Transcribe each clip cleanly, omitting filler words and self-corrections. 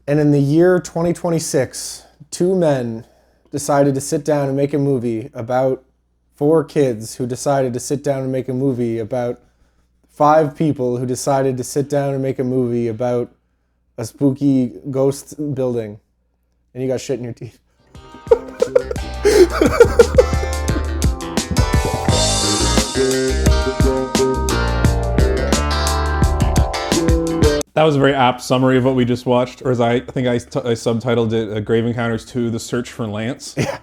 And in the year 2026, two men decided to sit down and make a movie about four kids who decided to sit down and make a movie about five people who decided to sit down and make a movie about a spooky ghost building. And you got shit in your teeth. That was a very apt summary of what we just watched, or as I think I subtitled it, Grave Encounters 2, The Search for Lance. Yeah.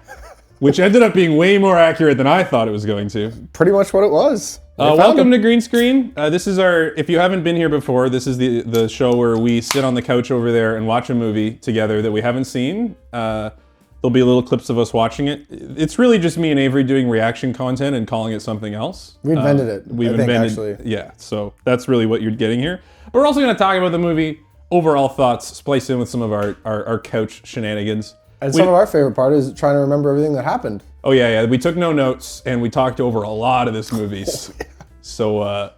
Which ended up being way more accurate than I thought it was going to. Pretty much what it was. Welcome to Green Screen. This is our, if you haven't been here before, this is the show where we sit on the couch over there and watch a movie together that we haven't seen. There'll be little clips of us watching it. It's really just me and Avery doing reaction content and calling it something else. We invented it, I think, actually. Yeah, so that's really what you're getting here. But we're also going to talk about the movie, overall thoughts, splice in with some of our couch shenanigans. And some of our favorite part is trying to remember everything that happened. Oh yeah. We took no notes and we talked over a lot of this movie. So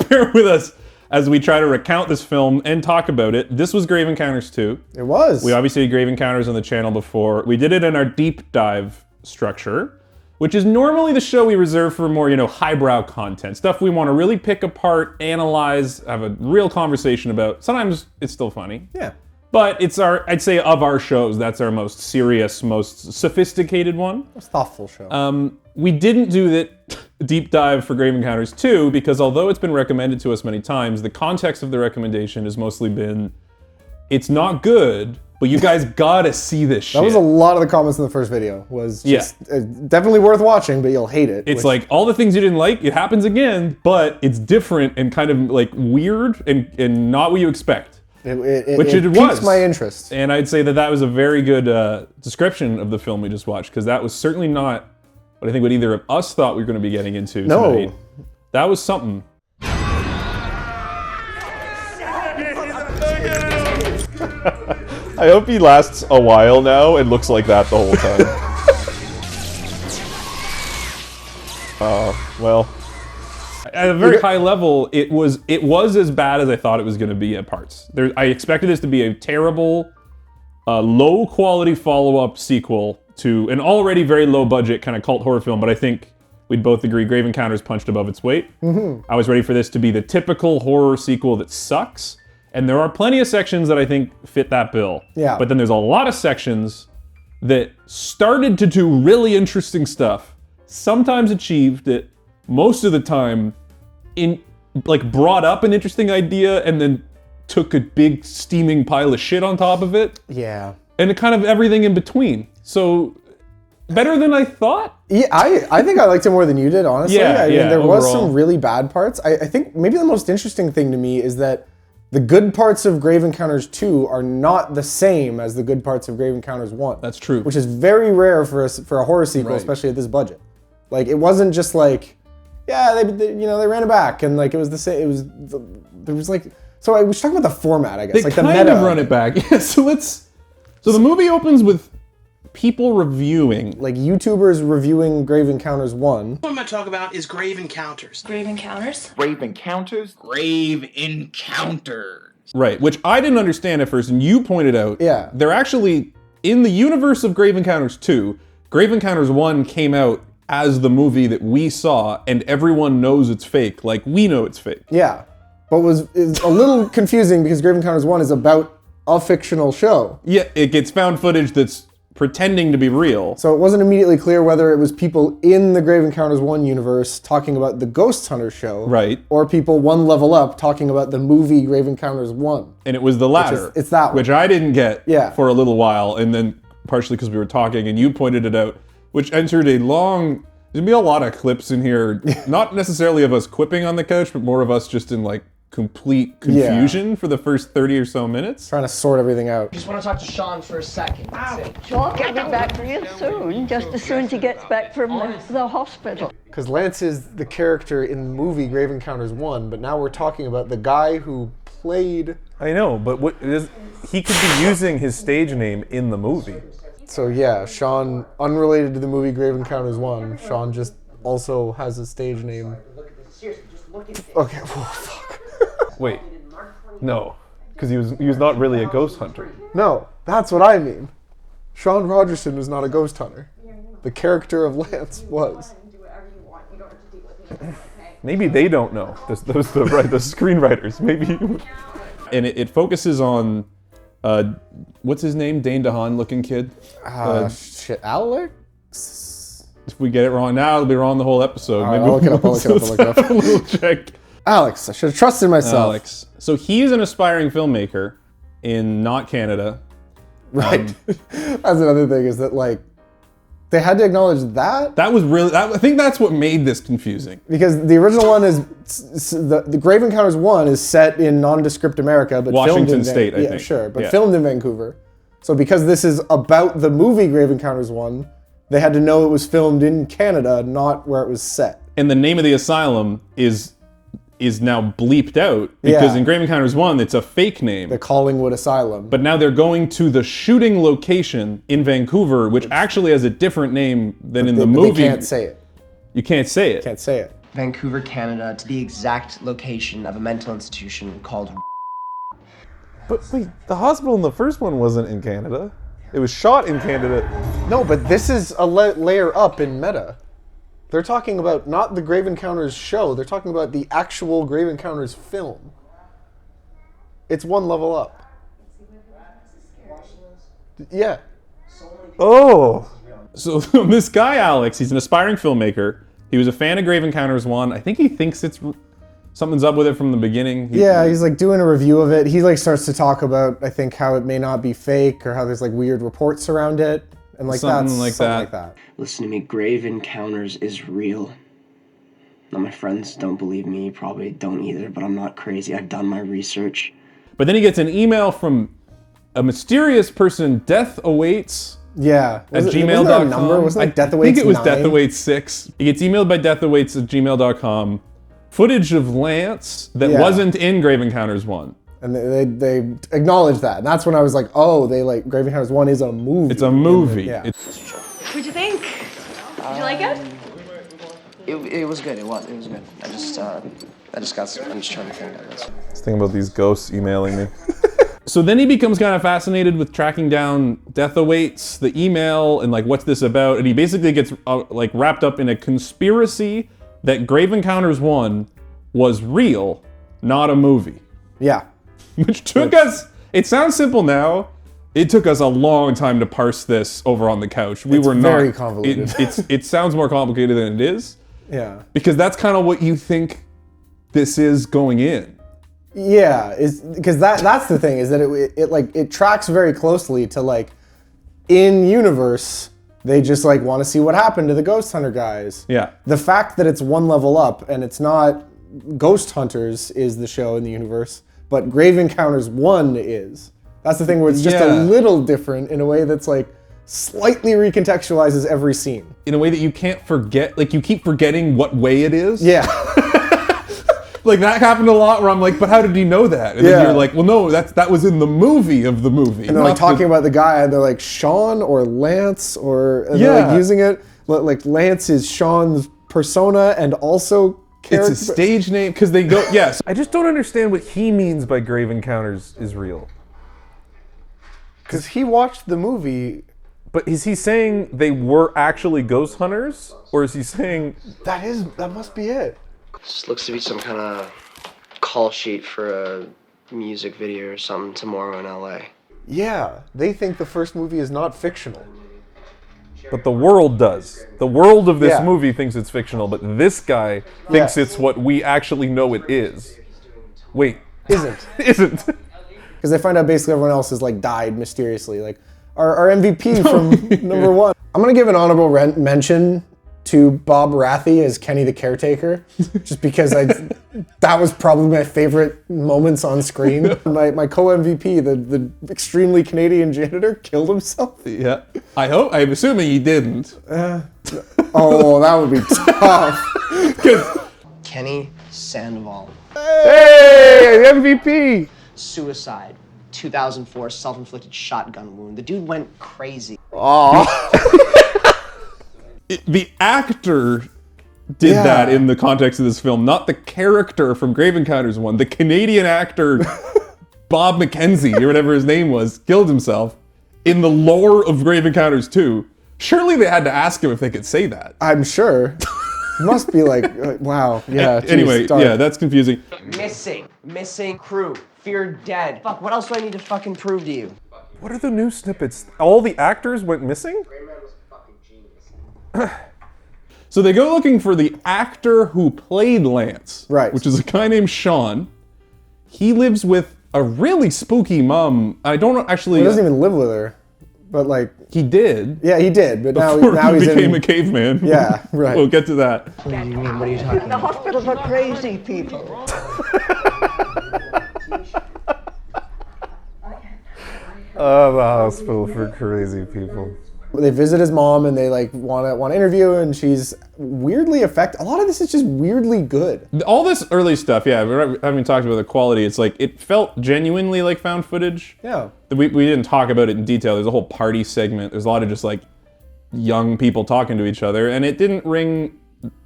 bear with us as we try to recount this film and talk about it. This was Grave Encounters 2. It was. We obviously did Grave Encounters on the channel before. We did it in our deep dive structure, which is normally the show we reserve for more, highbrow content. Stuff we want to really pick apart, analyze, have a real conversation about. Sometimes it's still funny. Yeah. But it's I'd say of our shows, that's our most serious, most sophisticated one. It's a thoughtful show. We didn't do the deep dive for Grave Encounters 2 because although it's been recommended to us many times, the context of the recommendation has mostly been, it's not good, but you guys gotta see this shit. That was a lot of the comments in the first video, was just definitely worth watching, but you'll hate it. It's like, all the things you didn't like, it happens again, but it's different and kind of like weird and not what you expect. Which it was. Piques my interest. And I'd say that was a very good description of the film we just watched, because that was certainly not what I think what either of us thought we were going to be getting into tonight. That was something. I hope he lasts a while now and looks like that the whole time. Well. At a very high level, it was as bad as I thought it was going to be at parts. I expected this to be a terrible, low-quality follow-up sequel to an already very low-budget kind of cult horror film, but I think we'd both agree Grave Encounters punched above its weight. Mm-hmm. I was ready for this to be the typical horror sequel that sucks, and there are plenty of sections that I think fit that bill. Yeah. But then there's a lot of sections that started to do really interesting stuff, sometimes achieved it, most of the time brought up an interesting idea and then took a big steaming pile of shit on top of it. Yeah. And kind of everything in between. So, better than I thought? Yeah, I think I liked it more than you did, honestly. I mean, there was some really bad parts. I think maybe the most interesting thing to me is that the good parts of Grave Encounters 2 are not the same as the good parts of Grave Encounters 1. That's true. Which is very rare for a horror sequel, especially at this budget. Like, it wasn't just like, yeah, they ran it back, and like it was the same. So we should talk about the format, I guess. They like kind the meta. of run it back. Yeah. So the movie opens with people reviewing, like YouTubers reviewing Grave Encounters 1. What I'm going to talk about is Grave Encounters. Grave Encounters? Grave Encounters? Grave Encounters. Right, which I didn't understand at first, and you pointed out. Yeah. They're actually in the universe of Grave Encounters 2. Grave Encounters 1 came out as the movie that we saw, and everyone knows it's fake, like we know it's fake. Yeah, but is a little confusing because Grave Encounters 1 is about a fictional show. Yeah, it gets found footage that's pretending to be real. So it wasn't immediately clear whether it was people in the Grave Encounters 1 universe talking about the Ghost Hunter show, right, or people one level up talking about the movie Grave Encounters 1. And it was the latter. It's that one. Which I didn't get for a little while, and then partially because we were talking and you pointed it out, which entered there's gonna be a lot of clips in here, not necessarily of us quipping on the couch, but more of us just in like complete confusion for the first 30 or so minutes. Trying to sort everything out. Just want to talk to Sean for a second. Sean will be back real soon, just as soon as he gets back from the hospital. Because Lance is the character in the movie Grave Encounters 1, but now we're talking about the guy who played... I know, but he could be using his stage name in the movie. So yeah, Sean, unrelated to the movie Grave Encounters 1, Sean just also has a stage name. Okay, whoa, fuck. Wait, no. Because he was not really a ghost hunter. No, that's what I mean. Sean Rogerson was not a ghost hunter. The character of Lance was. Maybe they don't know. The screenwriters. Maybe. And it focuses on, what's his name? Dane DeHaan looking kid. Shit, Alex? If we get it wrong now, it'll be wrong the whole episode. All right, I'll look it up, I'll look it up. A little check. Alex, I should have trusted myself. Alex. So he's an aspiring filmmaker in not Canada. Right. That's another thing, is that, like, they had to acknowledge that. That was really, I think that's what made this confusing. Because the original one is, the Grave Encounters 1 is set in nondescript America, but filmed Washington in State, I yeah, think. sure, but Yeah. filmed in Vancouver. So because this is about the movie Grave Encounters 1, they had to know it was filmed in Canada, not where it was set. And the name of the asylum is now bleeped out because Yeah. in Grave Encounters 1, it's a fake name. The Collingwood Asylum. But now they're going to the shooting location in Vancouver, which actually has a different name than in the But movie. they can't say it. You can't say it. Can't say it. Vancouver, Canada, to the exact location of a mental institution called. But wait, the hospital in the first one wasn't in Canada. It was shot in Canada. No, but this is a layer up in meta. They're talking about not the Grave Encounters show, they're talking about the actual Grave Encounters film. It's one level up. Yeah. Oh. So this guy, Alex, he's an aspiring filmmaker. He was a fan of Grave Encounters 1. I think he thinks something's up with it from the beginning. Yeah, he's like doing a review of it. He like starts to talk about, I think, how it may not be fake or how there's like weird reports around it. And like Something that's like something that. like that. Listen to me, Grave Encounters is real. Now, my friends don't believe me, you probably don't either, but I'm not crazy. I've done my research. But then he gets an email from a mysterious person, Death Awaits, Yeah. at gmail.com. Wasn't there a number? Wasn't it Death I Awaits think it was 9? Death Awaits 6. He gets emailed by Death Awaits at gmail.com. Footage of Lance that Yeah. wasn't in Grave Encounters 1. And they acknowledge that. And that's when I was like, oh, they like, Grave Encounters 1 is a movie. It's a movie. Yeah. What'd you think? Did you like it? It was good. It was good. I'm just trying to think of this. Let's think about these ghosts emailing me. So then he becomes kind of fascinated with tracking down Death Awaits, the email, and like, what's this about? And he basically gets like wrapped up in a conspiracy that Grave Encounters 1 was real, not a movie. Yeah. Which took us, it sounds simple now, it took us a long time to parse this over on the couch. We were not very convoluted. It sounds more complicated than it is, Yeah. because that's kind of what you think this is going in. Yeah, is because that's the thing, is that it tracks very closely to like in universe they just like want to see what happened to the ghost hunter guys. Yeah. The fact that it's one level up and it's not Ghost Hunters is the show in the universe, but Grave Encounters 1 is. That's the thing where it's just Yeah. a little different in a way that's like slightly recontextualizes every scene. In a way that you can't forget, like you keep forgetting what way it is. Yeah. Like that happened a lot where I'm like, but how did he know that? And Yeah. then you're like, well, no, that was in the movie of the movie. And they're like talking about the guy, and they're like Sean or Lance, and they're Yeah. like using it like Lance is Sean's persona and also character. It's a stage name because they go, yes. I just don't understand what he means by Grave Encounters is real. Because he watched the movie. But is he saying they were actually ghost hunters? Or is he saying... That must be it. This looks to be some kind of call sheet for a music video or something tomorrow in LA. Yeah, they think the first movie is not fictional. But the world does. The world of this Yeah. movie thinks it's fictional, but this guy thinks Yes. it's what we actually know it is. Wait. Isn't. Isn't. Because they find out basically everyone else has like died mysteriously. Like our MVP from number 1. I'm gonna give an honorable mention to Bob Rathie as Kenny the Caretaker, just because that was probably my favorite moments on screen. My co-MVP, the extremely Canadian janitor, killed himself. Yeah. I'm assuming he didn't. Oh, that would be tough. Kenny Sandoval. Hey, the MVP! Suicide. 2004 self-inflicted shotgun wound. The dude went crazy. The actor did Yeah. that in the context of this film, not the character from Grave Encounters 1. The Canadian actor Bob McKenzie, or whatever his name was, killed himself in the lore of Grave Encounters 2, surely they had to ask him if they could say that. I'm sure. It must be like, wow. Yeah. Geez, Anyway, darn. yeah, that's confusing. Missing crew. Feared dead. Fuck, what else do I need to fucking prove to you? What are the new snippets? All the actors went missing? So they go looking for the actor who played Lance, Right. which is a guy named Sean. He lives with a really spooky mom. I don't actually. He doesn't even live with her, but like, He did. yeah, he did, but now Before he's he became in. a caveman. Yeah, right. We'll get to that. What do you mean? What are you talking The about? hospitals are crazy people. The hospital for crazy people. They visit his mom and they like want to interview her, and she's weirdly affected. A lot of this is just weirdly good. All this early stuff, yeah, we haven't talked about the quality. It's like, it felt genuinely like found footage. Yeah. We didn't talk about it in detail. There's a whole party segment. There's a lot of just like young people talking to each other, and it didn't ring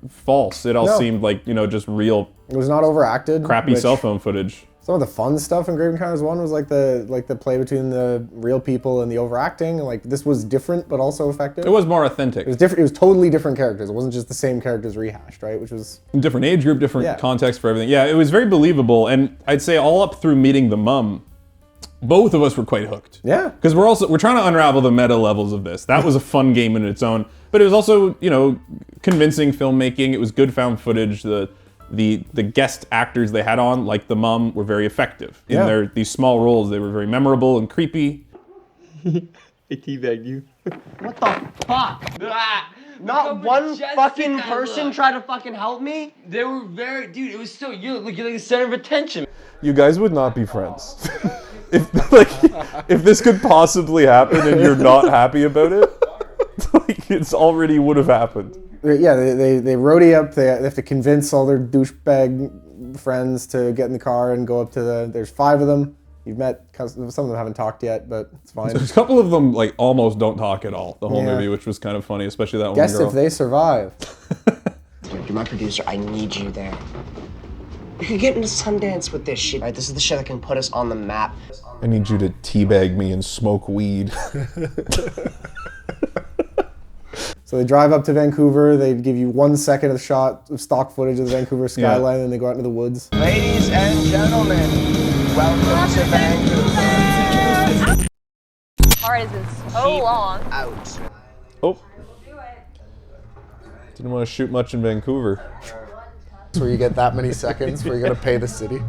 false. It all No. seemed like, just real It was not overacted. crappy which- cell phone footage. Some of the fun stuff in Grave Encounters 1 was like the play between the real people and the overacting. And like, this was different but also effective. It was more authentic. It was different. It was totally different characters. It wasn't just the same characters rehashed, right? Which was Different age group, different Yeah. context for everything. Yeah, it was very believable, and I'd say all up through meeting the mum, both of us were quite hooked. Yeah. Because we're trying to unravel the meta levels of this. That was a fun game in its own, but it was also, convincing filmmaking. It was good found footage. The guest actors they had on, like the mum, were very effective in Yeah. these small roles. They were very memorable and creepy. I teabagged you. What the fuck? Not one fucking person tried to fucking help me? They were dude, it was so, you're like the center of attention. You guys would not be friends. if this could possibly happen and you're not happy about it, it's already would have happened. Yeah, they roadie up. They have to convince all their douchebag friends to get in the car and go up to there's 5 of them. You've met, some of them haven't talked yet, but it's fine. There's a couple of them like almost don't talk at all the whole Yeah. movie, which was kind of funny, especially that Guess one girl. if they survive. You're my producer, I need you there. We could get into Sundance with this shit, right? This is the shit that can put us on the map. I need you to teabag me and smoke weed. So they drive up to Vancouver. They give you 1 second of the shot of stock footage of the Vancouver skyline, and they go out into the woods. Ladies and gentlemen, welcome to Vancouver. Part has been so long. Out. Oh. Didn't want to shoot much in Vancouver. That's where you get that many seconds where you got to pay the city.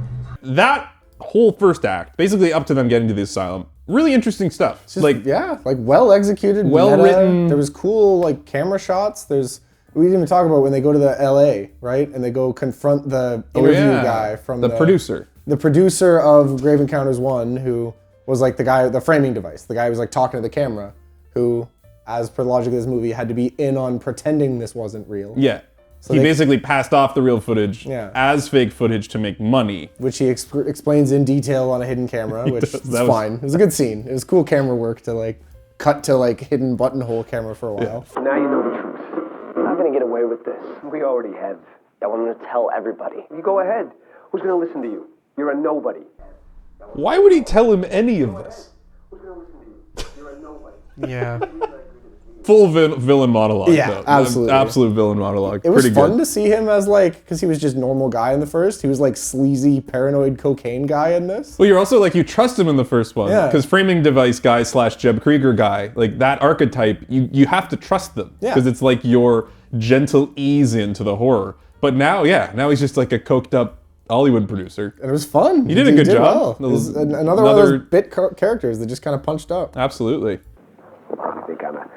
That whole first act, basically up to them getting to the asylum, really interesting stuff. Just, well executed, well meta. written. There was cool camera shots. We didn't even talk about when they go to the LA, right? And they go confront the interview guy from the producer. The producer of Grave Encounters 1, who was like the framing device. The guy who was like talking to the camera, who, as per the logic of this movie, had to be in on pretending this wasn't real. Yeah. So he they- basically passed off the real footage Yeah. as fake footage to make money. Which he explains in detail on a hidden camera, which is fine. It was a good scene. It was cool camera work to cut to hidden buttonhole camera for a while. Now you know the truth. I'm not gonna get away with this. We already have. I want to tell everybody. You go ahead. Who's gonna listen to you? You're a nobody. Why would he tell him any of this? Yeah. Full villain monologue. Yeah, though. absolutely. Absolute villain monologue. It was Pretty fun good. to see him as because he was just normal guy in the first. He was sleazy, paranoid cocaine guy in this. Well, you're also you trust him in the first one. Yeah. Because framing device guy / Jeb Krieger guy, that archetype, you have to trust them. Yeah. Because it's your gentle ease into the horror. But now he's just a coked up Hollywood producer. And it was fun. He did a good job. Well. It was another one of those bit characters that just kind of punched up. Absolutely. I think I'm a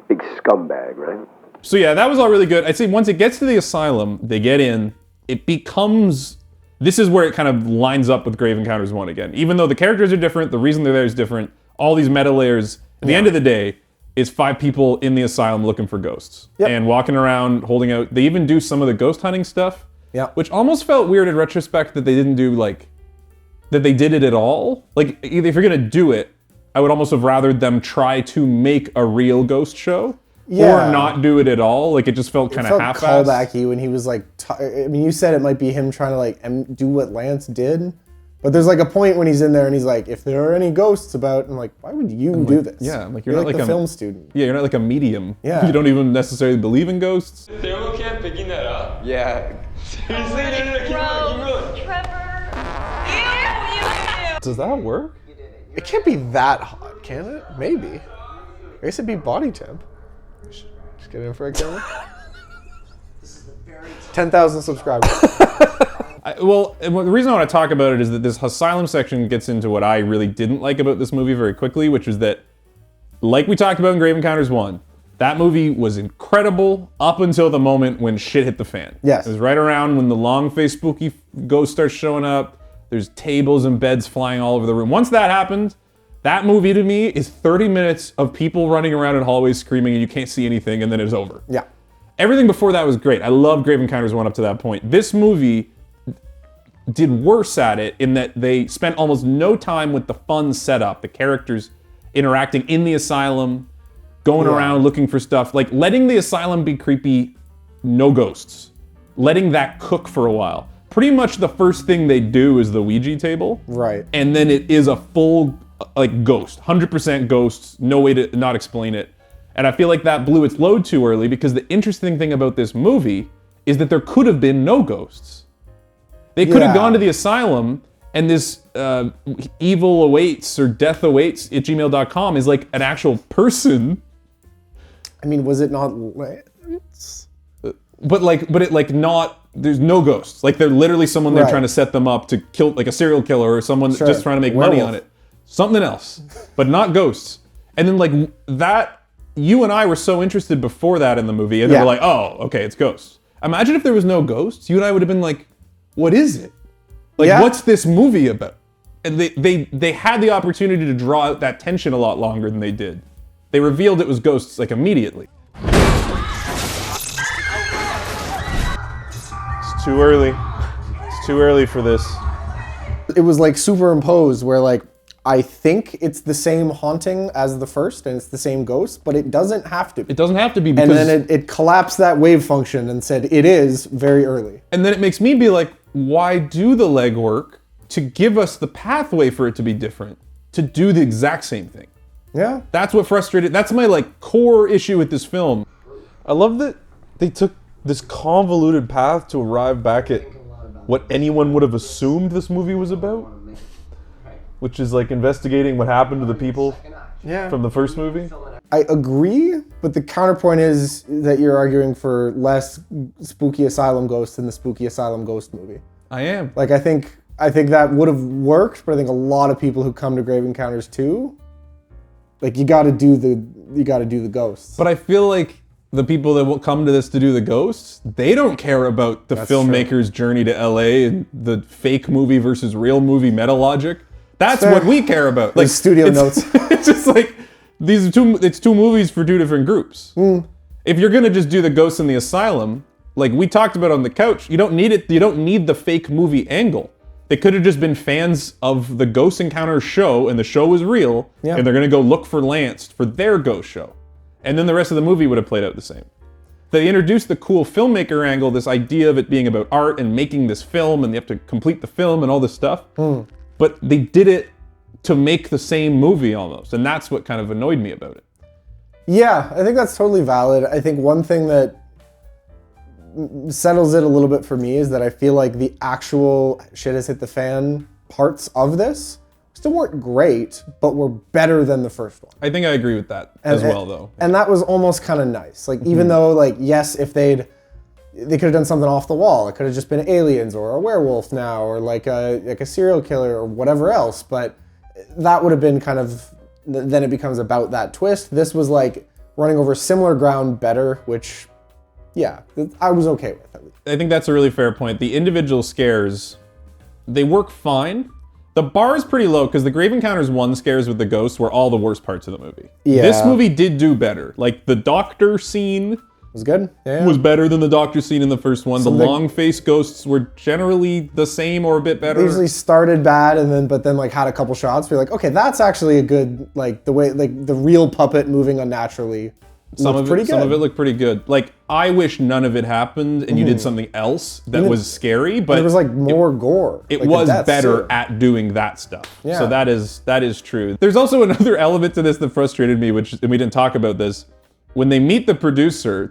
big scumbag, right? So yeah, that was all really good. I'd say once it gets to the asylum, they get in, it becomes, this is where it kind of lines up with Grave Encounters 1 again. Even though the characters are different, the reason they're there is different, all these meta layers, at the end of the day, is 5 people in the asylum looking for ghosts. Yep. And walking around, holding out, they even do some of the ghost hunting stuff, Yeah. which almost felt weird in retrospect that they didn't do that they did it at all. Either if you're gonna do it, I would almost have rather them try to make a real ghost show Yeah. or not do it at all. It just felt kind of Felt half-assed. callbacky when he was you said it might be him trying to do what Lance did, But there's like a point when he's in there and he's like, if there are any ghosts about, I'm like, why would you do this? Yeah, I'm like, you're you're not like like the a film student. Yeah, you're not like a medium. Yeah. You don't even necessarily believe in ghosts. Thermal camp picking that up? Yeah. Seriously? No, keep going. Trevor. Ew. Does that work? It can't be that hot, can it? Maybe. I guess it'd be body temp. Just get in for a camera. 10,000 subscribers. The reason I want to talk about it is that this asylum section gets into what I really didn't like about this movie very quickly, which is that, like we talked about in Grave Encounters 1, that movie was incredible up until the moment when shit hit the fan. Yes. It was right around when the long-faced spooky ghost starts showing up. There's tables and beds flying all over the room. Once that happened, that movie to me is 30 minutes of people running around in hallways screaming and you can't see anything and then it's over. Yeah. Everything before that was great. I loved Grave Encounters 1 up to that point. This movie did worse at it in that they spent almost no time with the fun setup, the characters interacting in the asylum, going around looking for stuff, like letting the asylum be creepy, no ghosts. Letting that cook for a while. Pretty much the first thing they do is the Ouija table. Right. And then it is a full, like, ghost. 100% ghosts, no way to not explain it. And I feel like that blew its load too early because the interesting thing about this movie is that there could have been no ghosts. They could have gone to the asylum and this evil awaits or death awaits at gmail.com is like an actual person. I mean, was it not... There's no ghosts. Like they're literally someone there Right. trying to set them up to kill, like a serial killer or someone just trying to make money on it. Something else, but not ghosts. And then like that, you and I were so interested before that in the movie and then we're like, oh, okay, it's ghosts. Imagine if there was no ghosts, you and I would have been like, what is it? Like, what's this movie about? And they had the opportunity to draw out that tension a lot longer than they did. They revealed it was ghosts like immediately. It's too early. It's too early for this. It was like superimposed where like, I think it's the same haunting as the first and it's the same ghost, but it doesn't have to be. It doesn't have to be because... And then it collapsed that wave function and said it is very early. And then it makes me be like, why do the legwork to give us the pathway for it to be different, to do the exact same thing? Yeah. That's what frustrated, that's my like core issue with this film. I love that they took this convoluted path to arrive back at what anyone would have assumed this movie was about, which is like investigating what happened to the people from the first movie. I agree, but the counterpoint is that you're arguing for less spooky asylum ghosts than the spooky asylum ghost movie. I am. Like I think that would have worked, but I think a lot of people who come to Grave Encounters 2, like you got to do the ghosts. But I feel like the people that will come to this to do the ghosts, they don't care about the filmmaker's journey to LA and the fake movie versus real movie meta logic. That's what we care about. Like studio notes. It's just like it's two movies for two different groups. If you're gonna just do the ghosts in the asylum, like we talked about on the couch, you don't need it. You don't need the fake movie angle. They could have just been fans of the Ghost Encounter show, and the show was real, and they're gonna go look for Lance for their ghost show, and then the rest of the movie would have played out the same. They introduced the cool filmmaker angle, this idea of it being about art and making this film, and they have to complete the film and all this stuff. But they did it to make the same movie almost, and that's what kind of annoyed me about it. Yeah, I think that's totally valid. I think one thing that settles it a little bit for me is that I feel like the actual shit has hit the fan parts of this still weren't great, but were better than the first one. I think I agree with that as well, though. And that was almost kind of nice. Like, even though, like, yes, if they could have done something off the wall. It could have just been aliens or a werewolf now or like a serial killer or whatever else. But that would have been kind of, then it becomes about that twist. This was like running over similar ground better, which, yeah, I was okay with at least. I think that's a really fair point. The individual scares, they work fine. The bar is pretty low because the Grave Encounters 1 scares with the ghosts were all the worst parts of the movie. Yeah. This movie did do better. Like the doctor scene was good. Yeah. Was better than the doctor scene in the first one. The long-faced ghosts were generally the same or a bit better. They usually started bad but then like had a couple shots. We're like, okay, that's actually a good, like the way, like the real puppet moving unnaturally Some looked of pretty it, good. some of it looked pretty good. Like, I wish none of it happened and you did something else that was scary, but There was like more gore. it Like, the was deaths, better too. at doing that stuff. Yeah. So that is true. There's also another element to this that frustrated me, and we didn't talk about this. When they meet the producer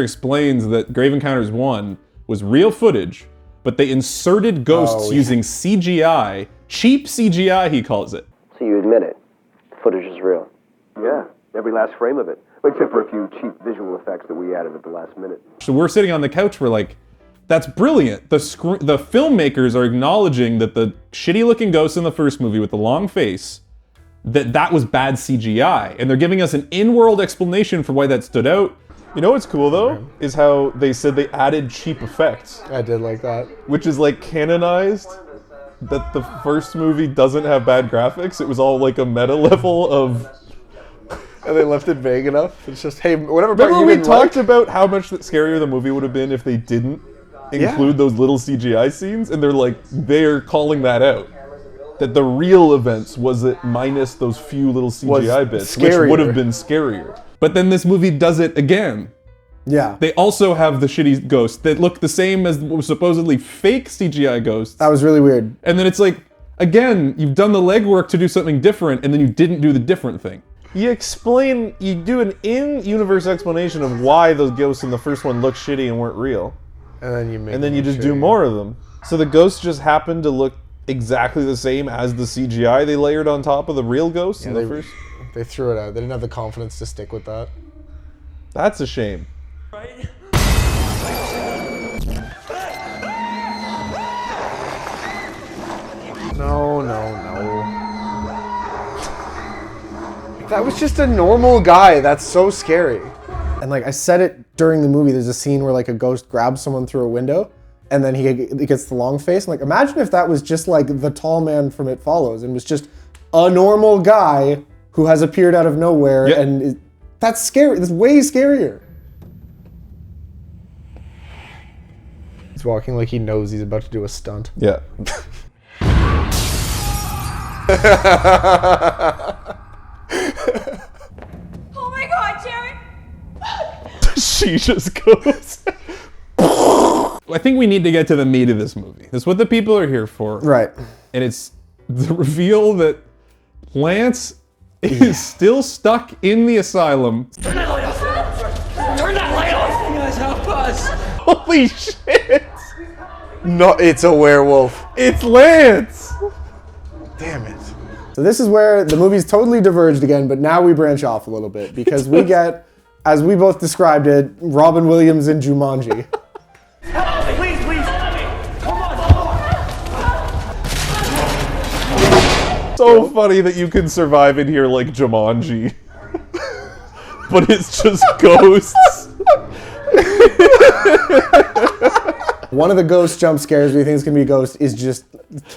explains that Grave Encounters 1 was real footage, but they inserted ghosts using CGI, cheap CGI he calls it. So you admit it. The footage is real. Yeah, every last frame of it. Except for a few cheap visual effects that we added at the last minute. So we're sitting on the couch, we're like, that's brilliant. The filmmakers are acknowledging that the shitty looking ghost in the first movie with the long face, that was bad CGI. And they're giving us an in-world explanation for why that stood out. You know what's cool though? Is how they said they added cheap effects. I did like that. Which is like canonized that the first movie doesn't have bad graphics. It was all like a meta level of... And they left it vague enough. It's just, hey, whatever part Remember you we didn't talked like. about how much scarier the movie would have been if they didn't include those little CGI scenes? And they're calling that out. That the real events was it minus those few little CGI bits, which would have been scarier. But then this movie does it again. Yeah. They also have the shitty ghosts that look the same as supposedly fake CGI ghosts. That was really weird. And then it's like, again, you've done the legwork to do something different, and then you didn't do the different thing. You do an in-universe explanation of why those ghosts in the first one looked shitty and weren't real. And then you just do more of them. So the ghosts just happen to look exactly the same as the CGI they layered on top of the real ghosts in the first. They threw it out. They didn't have the confidence to stick with that. That's a shame. No. That was just a normal guy. That's so scary. And like I said it during the movie, there's a scene where like a ghost grabs someone through a window and then he gets the long face. I'm like, imagine if that was just like the tall man from It Follows and was just a normal guy who has appeared out of nowhere. Yep. And that's scary. That's way scarier. He's walking like he knows he's about to do a stunt. Yeah. Oh my god, Jerry! She just goes. I think we need to get to the meat of this movie. That's what the people are here for. Right. And it's the reveal that Lance is still stuck in the asylum. Turn that light off! Turn that light off! You guys help us! Holy shit! No, it's a werewolf. It's Lance! Damn it. So this is where the movie's totally diverged again, but now we branch off a little bit because we get, as we both described it, Robin Williams in Jumanji. Help me! Please, please! Help me! Come on! So funny that you can survive in here like Jumanji. But it's just ghosts. One of the ghost jump scares we think is going to be a ghost is just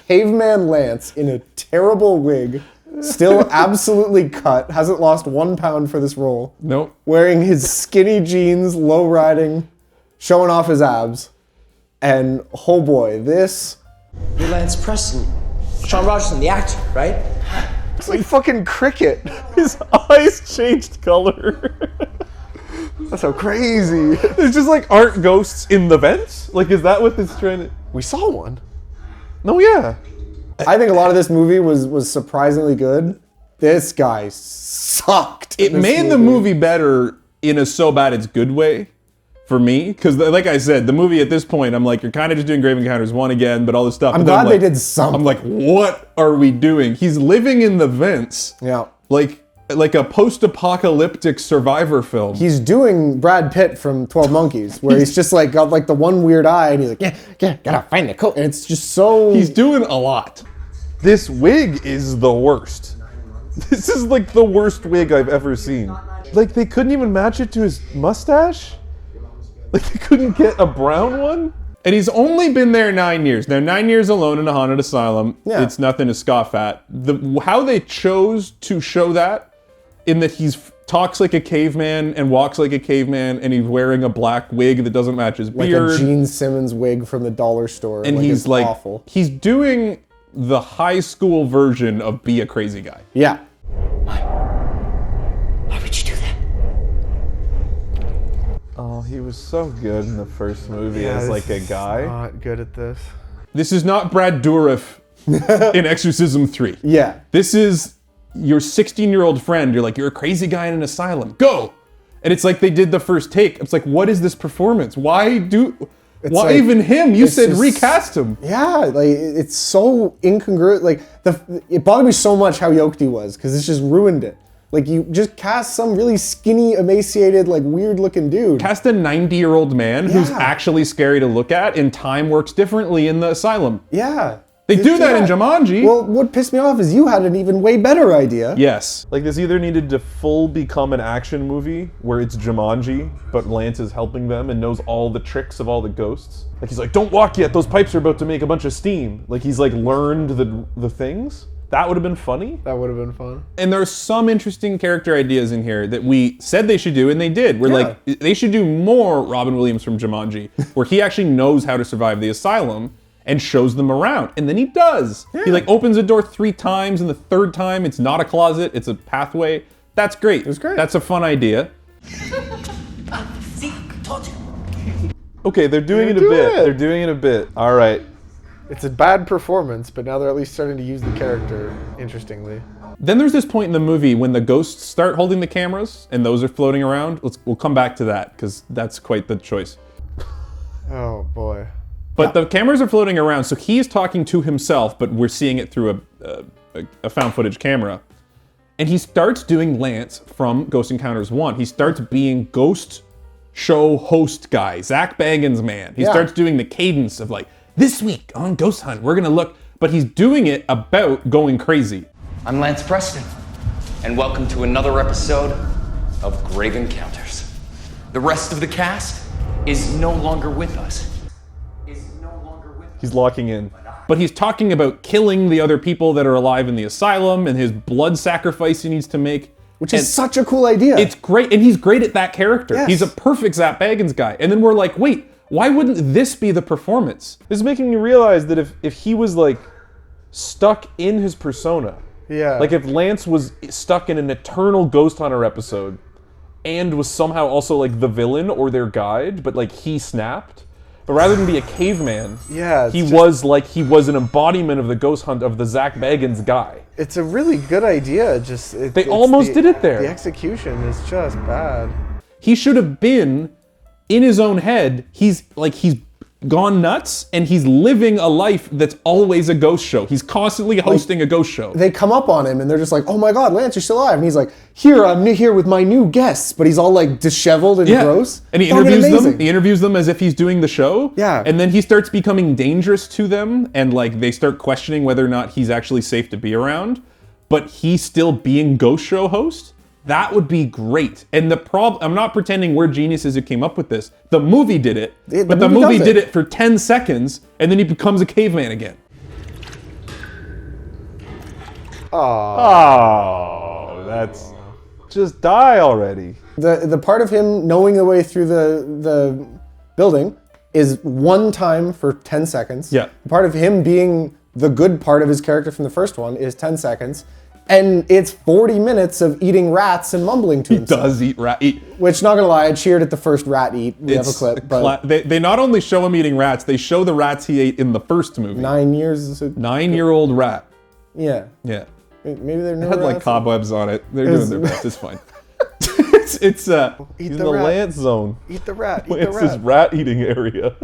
caveman Lance in a terrible wig, still absolutely cut, hasn't lost 1 pound for this role. Nope. Wearing his skinny jeans, low riding, showing off his abs. And oh boy, this... You're Lance Preston. Sean Rogerson, the actor, right? It's like fucking Cricket. His eyes changed color. That's so crazy. It's just like, aren't ghosts in the vents? Like, is that what this trying to... We saw one. No, yeah. I think a lot of this movie was surprisingly good. This guy sucked. It made the movie better in a so bad it's good way for me. Because like I said, the movie at this point, I'm like, you're kind of just doing Grave Encounters 1 again, but all this stuff. I'm glad they did something. I'm like, what are we doing? He's living in the vents. Yeah. Like a post-apocalyptic survivor film. He's doing Brad Pitt from 12 Monkeys, where he's just like got like the one weird eye and he's like, yeah, gotta find the coat. And it's just so... He's doing a lot. This wig is the worst. This is like the worst wig I've ever seen. Like, they couldn't even match it to his mustache? Like, they couldn't get a brown one? And he's only been there 9 years. Now, 9 years alone in a haunted asylum, Yeah. It's nothing to scoff at. How they chose to show that, in that talks like a caveman and walks like a caveman, and he's wearing a black wig that doesn't match his like beard. a Gene Simmons wig from the dollar store. And he's it's like, awful. He's doing the high school version of Be a Crazy Guy. Yeah. Why would you do that? He was so good in the first movie as like a guy. Not good at this. This is not Brad Dourif in Exorcism 3. Yeah. This is your 16-year-old friend. You're like, you're a crazy guy in an asylum. Go! And it's like they did the first take. It's like, what is this performance? Why like, even him? You said just, recast him. Yeah, like it's so incongruent. Like it bothered me so much how yoked he was because it's just ruined it. Like you just cast some really skinny, emaciated, like weird-looking dude. Cast a 90-year-old man who's actually scary to look at, and time works differently in the asylum. Yeah. They do that in Jumanji. Well, what pissed me off is you had an even way better idea. Yes. Like this either needed to full become an action movie where it's Jumanji, but Lance is helping them and knows all the tricks of all the ghosts. Like he's like, don't walk yet, those pipes are about to make a bunch of steam. Like he's like learned the things. That would have been funny. That would have been fun. And there's some interesting character ideas in here that we said they should do, and they did. We're like, they should do more Robin Williams from Jumanji, where he actually knows how to survive the asylum and shows them around. And then he does. Yeah. He like opens a door 3 times, and the 3rd time it's not a closet, it's a pathway. That's great. It's great. That's a fun idea. See, told you. Okay, they're doing it a bit. They're doing it a bit. All right. It's a bad performance, but now they're at least starting to use the character interestingly. Then there's this point in the movie when the ghosts start holding the cameras and those are floating around. We'll come back to that because that's quite the choice. Oh boy. But the cameras are floating around, so he's talking to himself, but we're seeing it through a found footage camera. And he starts doing Lance from Ghost Encounters 1. He starts being ghost show host guy, Zach Bagans man. He starts doing the cadence of like, this week on Ghost Hunt, we're gonna look, but he's doing it about going crazy. I'm Lance Preston, and welcome to another episode of Grave Encounters. The rest of the cast is no longer with us. He's locking in. But he's talking about killing the other people that are alive in the asylum and his blood sacrifice he needs to make. Which is such a cool idea. It's great, and he's great at that character. Yes. He's a perfect Zach Bagans guy. And then we're like, wait, why wouldn't this be the performance? This is making me realize that if he was like stuck in his persona, like if Lance was stuck in an eternal Ghost Hunter episode and was somehow also like the villain or their guide, but like he snapped, but rather than be a caveman, he was an embodiment of the Ghost Hunt of the Zach Bagans guy. It's a really good idea. They almost did it there. The execution is just bad. He should have been in his own head. He's gone nuts and he's living a life that's always a ghost show. He's constantly hosting a ghost show. They come up on him and they're just like, oh my God, Lance, you're still alive. And he's like, I'm here with my new guests. But he's all like disheveled and gross. And he interviews them as if he's doing the show. Yeah. And then he starts becoming dangerous to them and like they start questioning whether or not he's actually safe to be around. But he's still being ghost show host. That would be great. And the problem, I'm not pretending we're geniuses who came up with this. The movie did it, but the movie did it for 10 seconds, and then he becomes a caveman again. Oh, that's just die already. The part of him knowing the way through the building is one time for 10 seconds. Yeah. The part of him being the good part of his character from the first one is 10 seconds. And it's 40 minutes of eating rats and mumbling to himself. He does eat rat. Which, not gonna lie, I cheered at the first rat eat. We have a clip. But they not only show him eating rats, they show the rats he ate in the first movie. 9 years. 9-year-old rat. Yeah. Yeah. Maybe they're new It had like rats. cobwebs on it. They're doing their best. It's fine. It's He's in the Lance zone. Eat the rat. Eat Lance's the rat. rat eating area.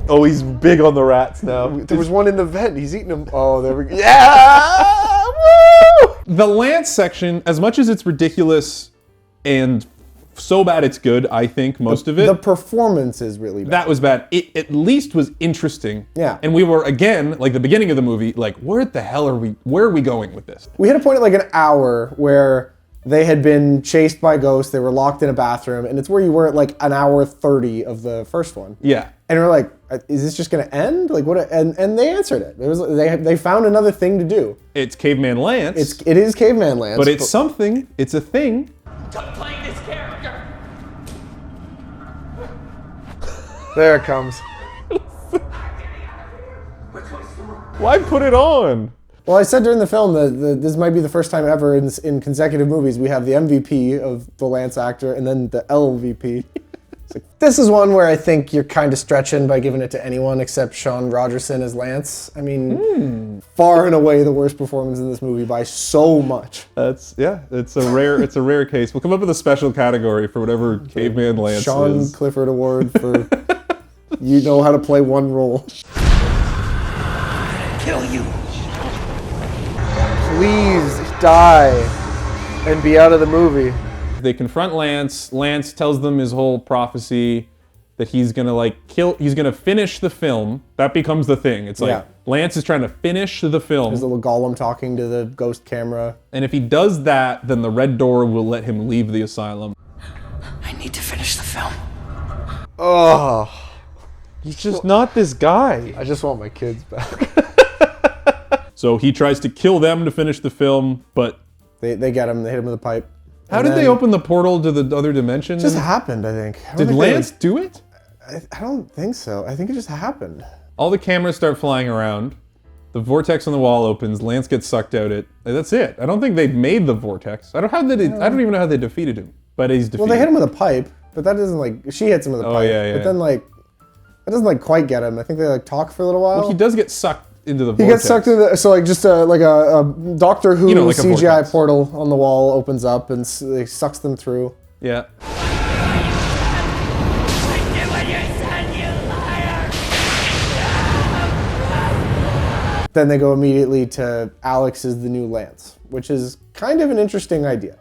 Oh, he's big on the rats now. There was one in the vent. He's eating them. Oh, there we go. Yeah! Woo! The Lance section, as much as it's ridiculous and so bad it's good, I think, most of it. The performance is really bad. That was bad. It at least was interesting. Yeah. And we were, again, like the beginning of the movie, like, where are we going with this? We hit a point at like an hour where they had been chased by ghosts. They were locked in a bathroom. And it's where you were at like an hour 30 of the first one. Yeah. And we're like, is this just going to end? Like what? And they answered it. It was they found another thing to do. It's Caveman Lance. It is Caveman Lance. But it's something. It's a thing. Stop playing this character. There it comes. Why put it on? Well, I said during the film that this might be the first time ever in consecutive movies we have the MVP of the Lance actor and then the LVP. It's like, this is one where I think you're kind of stretching by giving it to anyone except Sean Rogerson as Lance. I mean, far and away the worst performance in this movie by so much. It's a rare case. We'll come up with a special category for whatever caveman Lance Sean is. Clifford Award for you know how to play one role. Kill you. Please die and be out of the movie. They confront Lance. Lance tells them his whole prophecy that he's gonna he's gonna finish the film. That becomes the thing. It's like Lance is trying to finish the film. There's a little Gollum talking to the ghost camera. And if he does that, then the Red Door will let him leave the asylum. I need to finish the film. Oh, He's just not this guy. I just want my kids back. So he tries to kill them to finish the film, but They get him. They hit him with a pipe. how did they open the portal to the other dimension? It just happened, I think. Did Lance do it? I don't think so. I think it just happened. All the cameras start flying around. The vortex on the wall opens. Lance gets sucked out. That's it. I don't think they made the vortex. I don't even know how they defeated him. But he's defeated. Well, they hit him with a pipe, but that doesn't she hits him with a pipe. Yeah. But then that doesn't quite get him. I think they talk for a little while. Well, he does get sucked into the vortex. He gets sucked into just a Doctor Who like a CGI vortex. portal on the wall opens up and it sucks them through. Yeah. Then they go immediately to Alex is the new Lance, which is kind of an interesting idea.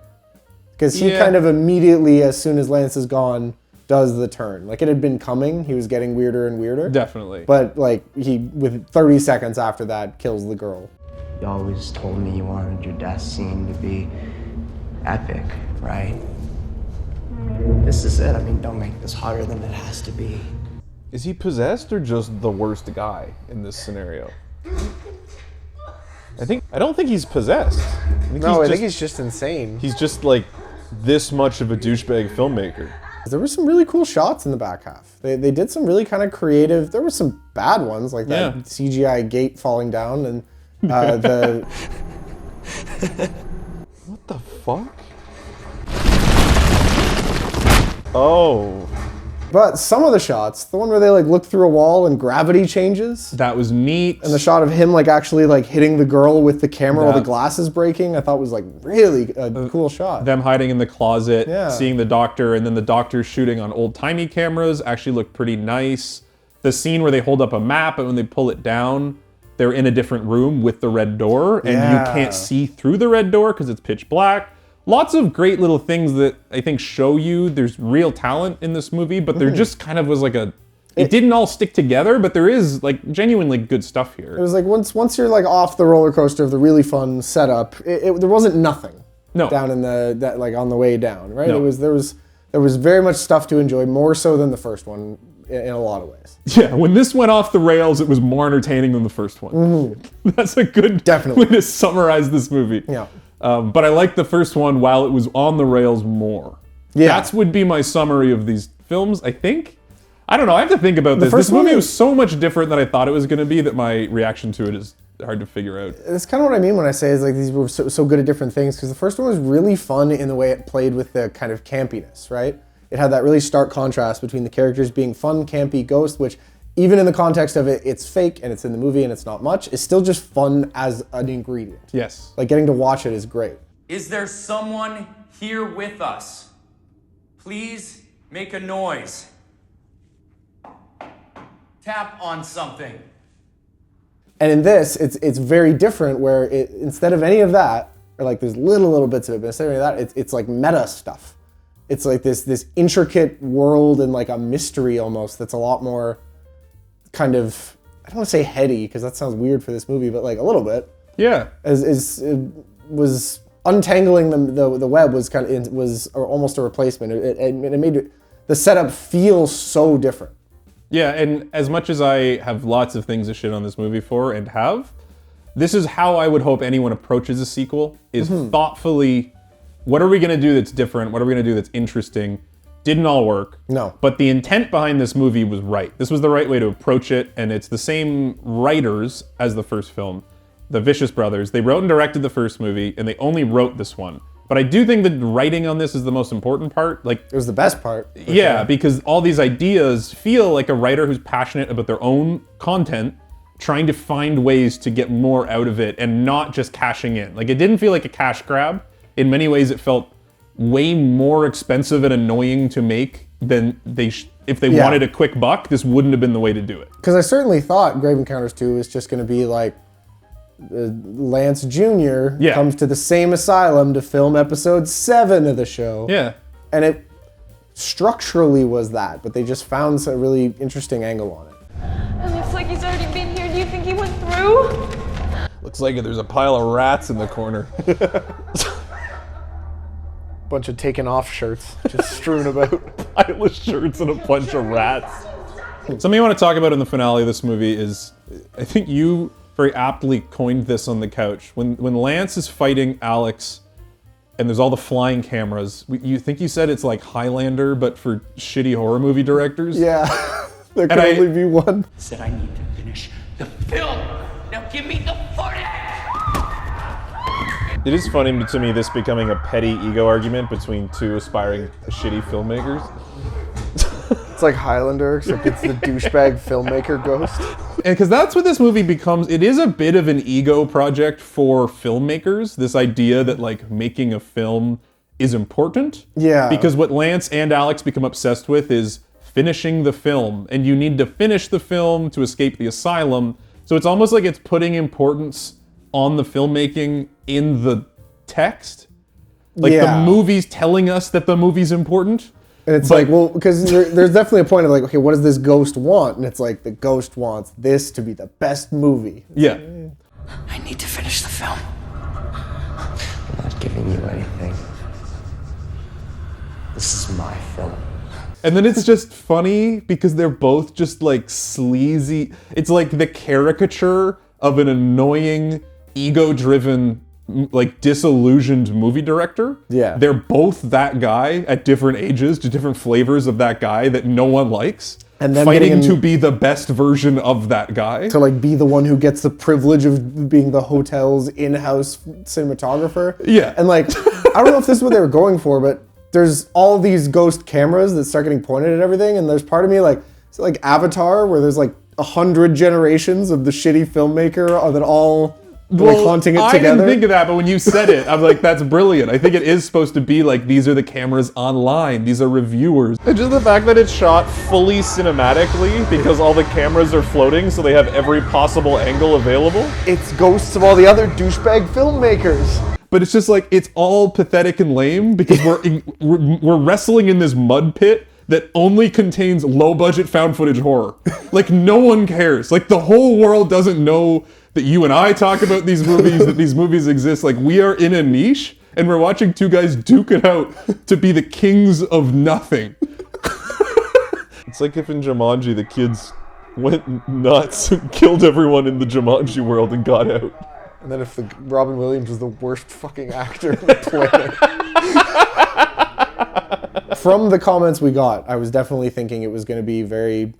Because he kind of immediately, as soon as Lance is gone, does the turn. It had been coming. He was getting weirder and weirder. Definitely. But he, with 30 seconds after that, kills the girl. You always told me you wanted your death scene to be epic, right? This is it. I mean, don't make this harder than it has to be. Is he possessed or just the worst guy in this scenario? I don't think he's possessed. I think he's just insane. He's just this much of a douchebag filmmaker. There were some really cool shots in the back half. They did some really kind of creative. There were some bad ones like that CGI gate falling down and the. What the fuck? Oh. But some of the shots, the one where they look through a wall and gravity changes, That was neat. and the shot of him actually hitting the girl with the camera while the glass is breaking, I thought was really a cool shot. Them hiding in the closet, Yeah. seeing the doctor, and then the doctor shooting on old-timey cameras actually looked pretty nice. The scene where they hold up a map and when they pull it down, they're in a different room with the red door, and you can't see through the red door because it's pitch black. Lots of great little things that I think show you there's real talent in this movie, but there just kind of was it didn't all stick together, but there is genuinely good stuff here. It was once you're off the roller coaster of the really fun setup, there wasn't nothing down in on the way down, right? No. There was very much stuff to enjoy, more so than the first one in a lot of ways. Yeah, when this went off the rails, it was more entertaining than the first one. That's a good way to summarize this movie. Yeah. But I liked the first one while it was on the rails more. Yeah. That would be my summary of these films, I think. I don't know, I have to think about this. first This movie one- was so much different than I thought it was going to be that my reaction to it is hard to figure out. That's kind of what I mean when I say these were so good at different things, because the first one was really fun in the way it played with the kind of campiness, right? It had that really stark contrast between the characters being fun, campy ghosts, which even in the context of it's fake and it's in the movie and it's not much, it's still just fun as an ingredient. Yes. Getting to watch it is great. Is there someone here with us? Please make a noise. Tap on something. And in this, it's very different, where instead of any of that, or there's little bits of it, but instead of any of that, it's meta stuff. It's this intricate world and a mystery almost that's a lot more kind of, I don't want to say heady because that sounds weird for this movie, but a little bit. Yeah. Was untangling the web was almost a replacement. It made the setup feel so different. Yeah, and as much as I have lots of things to shit on this movie for, and this is how I would hope anyone approaches a sequel, is thoughtfully, what are we going to do that's different? What are we going to do that's interesting? Didn't all work. No. But the intent behind this movie was right. This was the right way to approach it, and it's the same writers as the first film. the Vicious Brothers. They wrote and directed the first movie, and they only wrote this one. But I do think the writing on this is the most important part. Like, it was the best part. Yeah, sure. Because all these ideas feel like a writer who's passionate about their own content, trying to find ways to get more out of it and not just cashing in. Like, it didn't feel like a cash grab. In many ways, it felt way more expensive and annoying to make than if they wanted a quick buck, this wouldn't have been the way to do it. Because I certainly thought Grave Encounters 2 was just going to be like Lance Jr. comes to the same asylum to film episode 7 of the show. Yeah. And it structurally was that, but they just found a really interesting angle on it. It looks like he's already been here. Do you think he went through? Looks like there's a pile of rats in the corner. Bunch of taken off shirts just strewn about. Pile of shirts and a bunch of rats. Something I want to talk about in the finale of this movie is, I think you very aptly coined this on the couch. When Lance is fighting Alex and there's all the flying cameras, you think you said it's like Highlander, but for shitty horror movie directors? Yeah, there can only be one. Said I need to finish the film. Now give me the footage! It is funny to me this becoming a petty ego argument between two aspiring shitty filmmakers. It's like Highlander, except it's the douchebag filmmaker ghost. And because that's what this movie becomes. It is a bit of an ego project for filmmakers, this idea that like making a film is important. Yeah. Because what Lance and Alex become obsessed with is finishing the film, and you need to finish the film to escape the asylum. So it's almost like it's putting importance on the filmmaking in the text. Like the movie's telling us that the movie's important. And it's like, well, because there's definitely a point of like, okay, what does this ghost want? And it's like, the ghost wants this to be the best movie. Yeah. I need to finish the film. I'm not giving you anything. This is my film. And then it's just funny because they're both just like sleazy. It's like the caricature of an annoying, ego-driven, like disillusioned movie director. Yeah. They're both that guy at different ages, to different flavors of that guy that no one likes. And then fighting to be the best version of that guy. To like be the one who gets the privilege of being the hotel's in-house cinematographer. Yeah. And like, I don't know if this is what they were going for, but there's all these ghost cameras that start getting pointed at everything, and there's part of me like, it's like Avatar, where there's like 100 generations of the shitty filmmaker that all like haunting it together. I didn't think of that, but when you said it, I'm like, that's brilliant. I think it is supposed to be like, these are the cameras online, these are reviewers. And just the fact that it's shot fully cinematically because all the cameras are floating, so they have every possible angle available. It's ghosts of all the other douchebag filmmakers. But it's just like, it's all pathetic and lame because we're wrestling in this mud pit that only contains low-budget found footage horror. Like, no one cares. Like, the whole world doesn't know that you and I talk about these movies, that these movies exist. Like, we are in a niche, and we're watching two guys duke it out to be the kings of nothing. It's like if in Jumanji the kids went nuts and killed everyone in the Jumanji world and got out. And then if Robin Williams was the worst fucking actor on the planet. From the comments we got, I was definitely thinking it was going to be very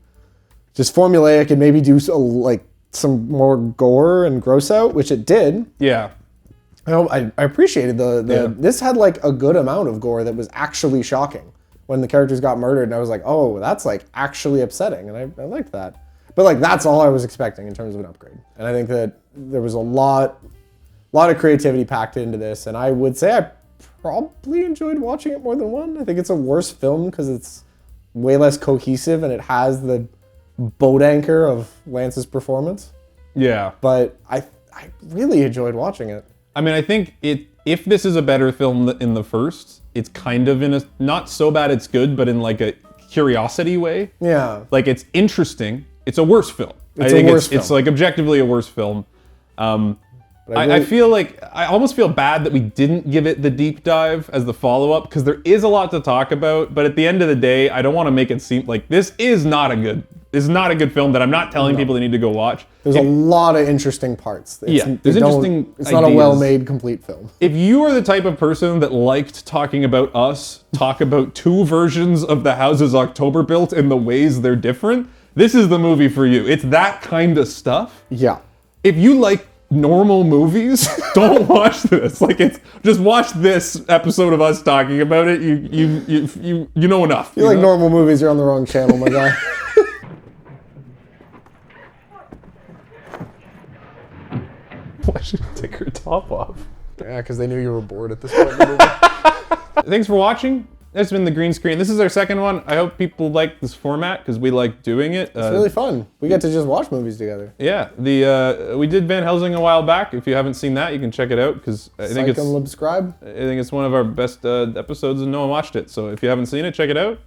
just formulaic and maybe do like some more gore and gross out, which it did. Yeah. I appreciated this had like a good amount of gore that was actually shocking when the characters got murdered, and I was like, oh, that's like actually upsetting, and I liked that. But like, that's all I was expecting in terms of an upgrade. And I think that there was a lot of creativity packed into this, and I would say I probably enjoyed watching it more than one. I think it's a worse film because it's way less cohesive and it has the boat anchor of Lance's performance. Yeah. But I really enjoyed watching it. I mean, I think if this is a better film than the first, it's kind of in a, not so bad it's good, but in like a curiosity way. Yeah. Like, it's interesting. It's a worse film. It's like objectively a worse film. I feel like, I almost feel bad that we didn't give it the deep dive as the follow-up, because there is a lot to talk about, but at the end of the day, I don't want to make it seem like this is not a good film that I'm not telling people they need to go watch. There's a lot of interesting parts. There's interesting It's not a well-made, complete film. If you are the type of person that liked talking about us, talk about two versions of the houses October built and the ways they're different, this is the movie for you. It's that kind of stuff. Yeah. If you like normal movies, don't watch this. Like, it's just watch this episode of us talking about it. You know enough. You like normal movies, you're on the wrong channel, my guy. Why should she take her top off? Yeah, because they knew you were bored at this point in the movie. Thanks for watching. That's been the green screen. This is our second one. I hope people like this format because we like doing it. It's really fun. We get to just watch movies together. Yeah, we did Van Helsing a while back. If you haven't seen that, you can check it out because I think it's one of our best episodes and no one watched it. So if you haven't seen it, check it out.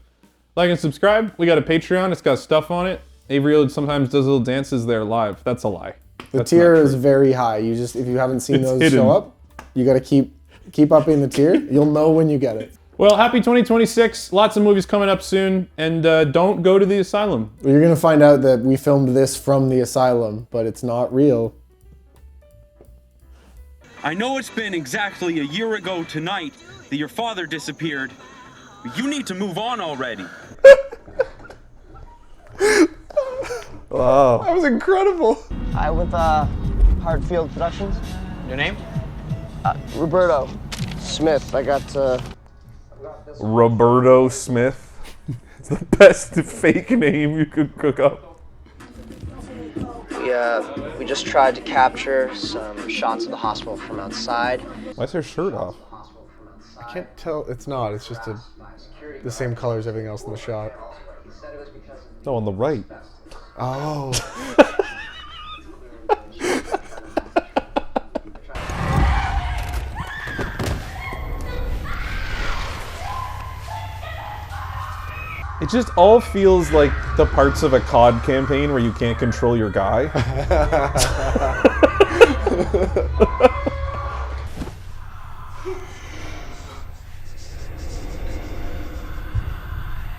Like and subscribe. We got a Patreon. It's got stuff on it. Avery sometimes does little dances there live. That's a lie. The tier is very high. You just, if you haven't seen those hidden. show up, you got to keep upping the tier. You'll know when you get it. Well, happy 2026. Lots of movies coming up soon. And don't go to the asylum. You're going to find out that we filmed this from the asylum, but it's not real. I know it's been exactly a year ago tonight that your father disappeared. But you need to move on already. Wow. That was incredible. Hi, with Hartfield Productions. Your name? Roberto Smith. I got Roberto Smith. It's the best fake name you could cook up. We just tried to capture some shots of the hospital from outside. Why's her shirt off? I can't tell. It's not. It's just the same color as everything else in the shot. No, on the right. Oh. It just all feels like the parts of a COD campaign where you can't control your guy.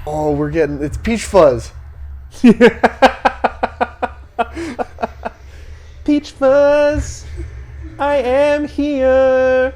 Oh, it's peach fuzz. Peach fuzz, I am here.